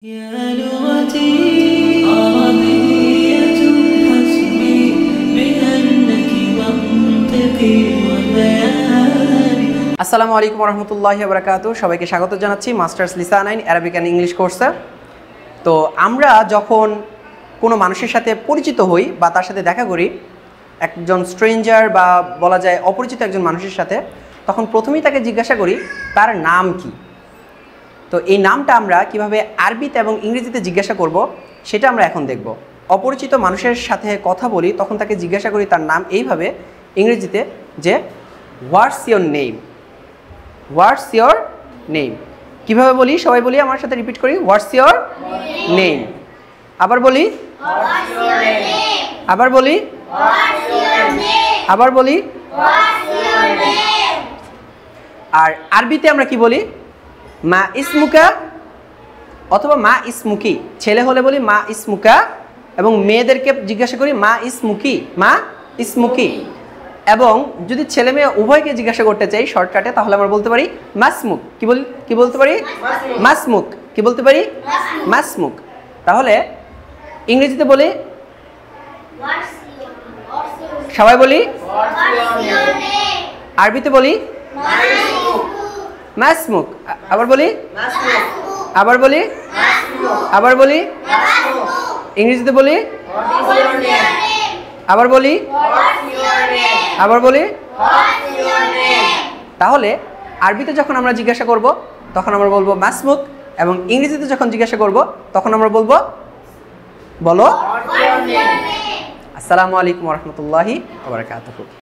يا لغتي عربية حسبي بأنك منطقي وبياني। আসসালামু আলাইকুম রহমতুল্লাহি ওয়া বারাকাতুহু। সবাইকে স্বাগত জানাচ্ছি masters Lisa 9 Arabic and English কোর্সে। তো আমরা যখন কোনো মানুষের সাথে পরিচিত হই বা তার সাথে দেখা করি, একজন স্ট্রেঞ্জার বা বলা যায় অপরিচিত একজন মানুষের সাথে, তখন প্রথমেই তাকে জিজ্ঞাসা করি তার নাম কি। তো এই নামটা আমরা কিভাবে আরবিতে এবং ইংরেজিতে জিজ্ঞাসা করব সেটা আমরা এখন দেখব। অপরিচিত মানুষের সাথে কথা বলি তখন তাকে জিজ্ঞাসা করি তার নাম এইভাবে ইংরেজিতে, যে what's your name, what's your name. কীভাবে বলি সবাই বলি, আমার সাথে রিপিট করি, হোয়াটস ইয়োর নেম। আবার বলি, আবার বলি, আবার বলি। আর আরবিতে আমরা কি বলি? মা ইসমুকা অথবা মা ইসমুকি। ছেলে হলে বলি মা ইসমুকা, এবং মেয়েদেরকে জিজ্ঞাসা করি মা ইসমুকি, মা ইসমুকি। এবং যদি ছেলে মেয়ে উভয়কে জিজ্ঞাসা করতে চাই শর্টকাটে, তাহলে আমরা বলতে পারি মাসমুক। কি বলতে পারি? মাসমুক। কি বলতে পারি? মাসমুক। তাহলে ইংরেজিতে বলি, সবাই বলি, আরবিতে বলি মাসমুক। আবার বলি, আবার বলি, আবার বলি, ইংরেজিতে বলি, আবার বলি, আবার বলি। তাহলে আরবিতে যখন আমরা জিজ্ঞাসা করব তখন আমরা বলবো মাসমুক, এবং ইংরেজিতে যখন জিজ্ঞাসা করব তখন আমরা বলবো, বলো। আসসালামু আলাইকুম ওয়া রাহমাতুল্লাহি ওয়া বারাকাতুহু।